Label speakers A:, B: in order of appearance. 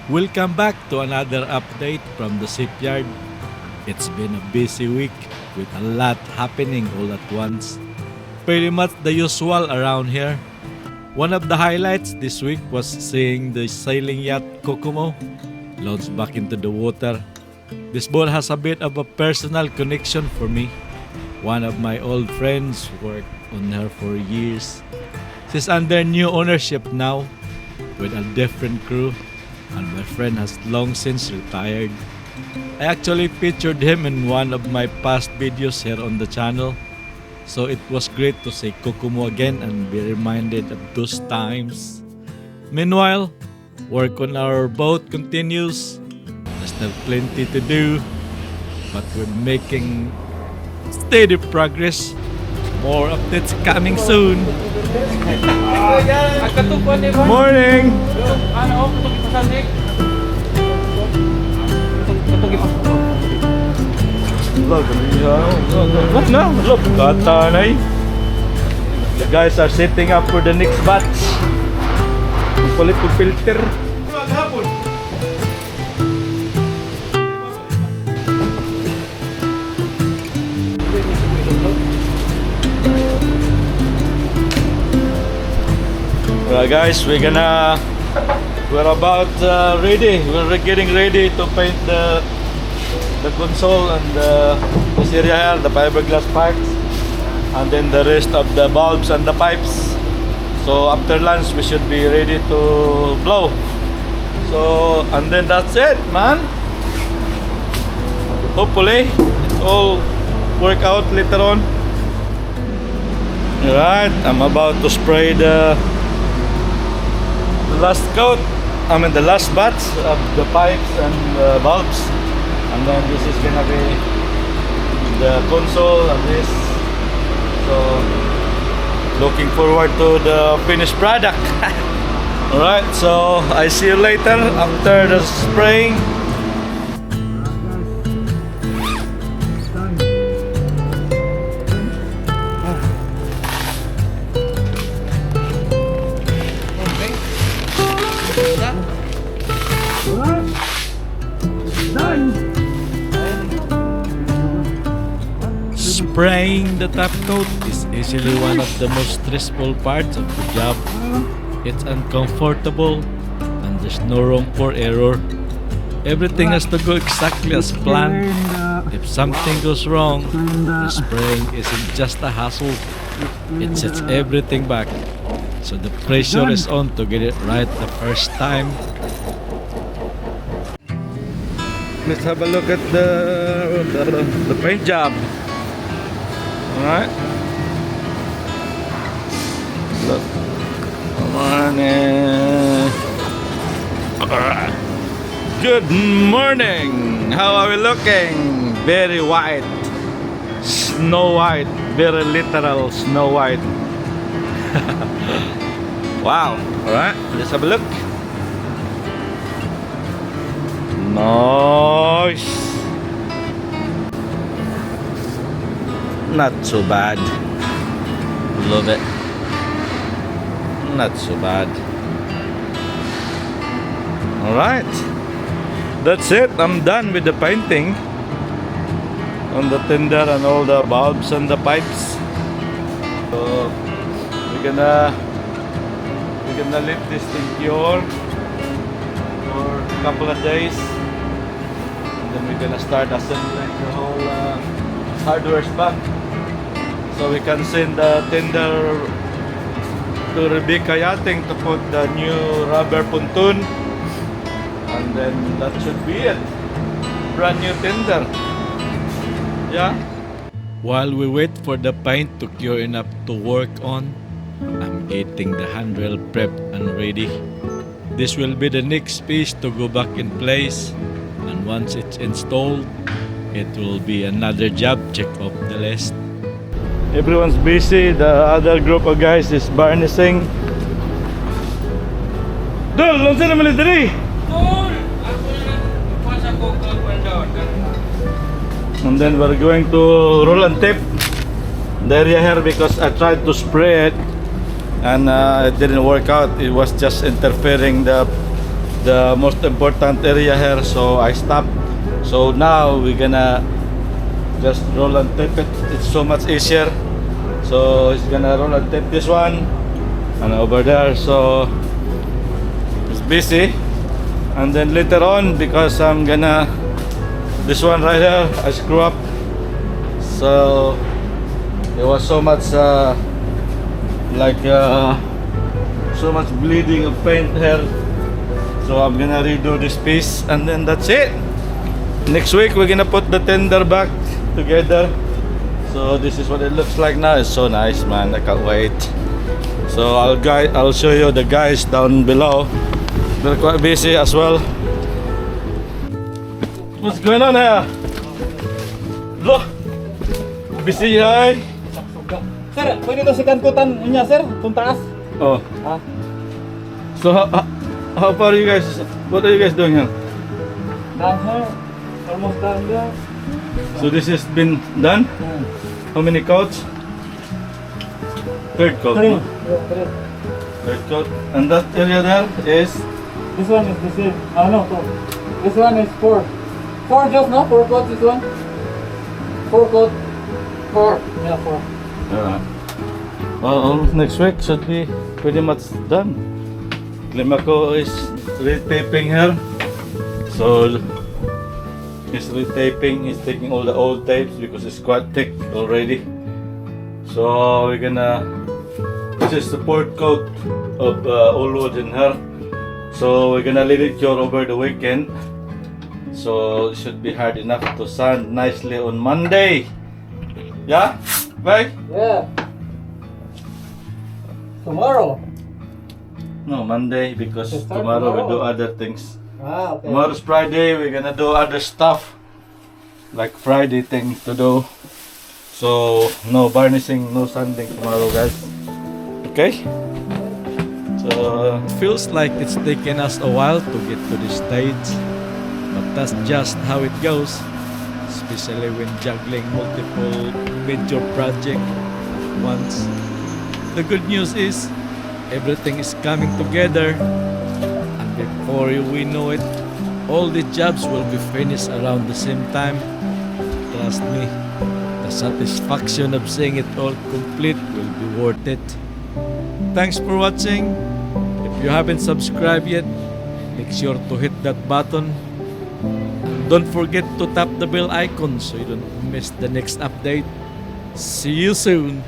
A: Welcome back to another update from the shipyard. It's been a busy week with a lot happening all at once. Pretty much the usual around here. One of the highlights this week was seeing the sailing yacht Kokomo launch back into the water. This boat has a bit of a personal connection for me. One of my old friends worked on her for years. She's under new ownership now with a different crew, and my friend has long since retired. I actually featured him in one of my past videos here on the channel, so it was great to see Kokomo again and be reminded of those times. Meanwhile, work on our boat continues. There's still plenty to do, but we're making steady progress. More updates coming soon. Morning! The guys are setting up for the next batch. Kulit ko filter. Alright guys, we're about ready. We're getting ready to paint the console and this area here, the fiberglass parts, and then the rest of the bulbs and the pipes. So after lunch we should be ready to blow. So and then that's it, man. Hopefully it all work out later on. Alright, I'm about to spray the last coat, the last batch of the pipes and bulbs, and then this is gonna be the console and this. So looking forward to the finished product. Alright, so I see you later after the spraying. Spraying the top coat is easily one of the most stressful parts of the job. It's uncomfortable and there's no room for error. Everything has to go exactly as planned. If something goes wrong, the spraying isn't just a hassle, it sets everything back. So the pressure is on to get it right the first time. Let's have a look at the paint job. Alright. Look. Morning. Alright. Good morning. How are we looking? Very white. Snow white. Very literal snow white. Wow. Alright. Let's have a look. Nice. Not so bad. Love it. Not so bad. Alright. That's it. I'm done with the painting on the tender and all the bulbs and the pipes. So we're gonna leave this thing cure for a couple of days, and then we're gonna start assembling the whole hardware back, so we can send the tender to Rebecca Yachting to put the new rubber pontoon, and then that should be it. Brand new tender. Yeah. While we wait for the paint to cure enough to work on, I'm getting the handrail prepped and ready. This will be the next piece to go back in place, and once it's installed, it will be another job check off the list. Everyone's busy. The other group of guys is varnishing. Dol, lang sila military. And then we're going to roll and tape the area here because I tried to spray it and it didn't work out. It was just interfering the the most important area here, so I stopped. So now we're gonna just roll and tape it. It's so much easier. So he's gonna roll and tape this one and over there, so it's busy. And then later on, because I'm gonna, this one right here I screw up, so there was so much so much bleeding of paint here, so I'm gonna redo this piece and then that's it. Next week we're gonna put the tender back together. So this is what it looks like now. It's so nice, man. I can't wait. So I'll show you the guys down below. They're quite busy as well. What's going on here? Look, busy ay.
B: Sir, pwede to si Kankutan niya, sir? Kung taas.
A: Oh.
B: Ah.
A: So how far are you guys? What are you guys doing here?
B: Down here. Almost down there.
A: So this has been done. How many coats? Third coat.
B: Three.
A: No?
B: Yeah, three.
A: Third coat. And that area there is.
B: This one is the same. No, two. This one is four. Four just, no? Four coats, this one. Four coat. Four. Yeah, four.
A: Well, next week should be pretty much done. Climaco is retaping here. So he's retaping, he's taking all the old tapes because it's quite thick already. So we're gonna, this is the port coat of old wood in here. So we're gonna let it cure over the weekend. So it should be hard enough to sand nicely on Monday. Yeah? Right?
B: Yeah. Tomorrow.
A: No, Monday, because
B: It's start
A: tomorrow we do
B: tomorrow.
A: other things.
B: Okay.
A: Tomorrow's Friday, we're gonna do other stuff. Like Friday things to do. So, no varnishing, no sanding tomorrow, guys. Okay? So,
C: Feels like it's taken us a while to get to this stage, but that's just how it goes, especially when juggling multiple major projects at once. The good news is everything is coming together, and before we know it, all the jobs will be finished around the same time. Trust me, the satisfaction of seeing it all complete will be worth it. Thanks for watching. If you haven't subscribed yet, make sure to hit that button. Don't forget to tap the bell icon so you don't miss the next update. See you soon.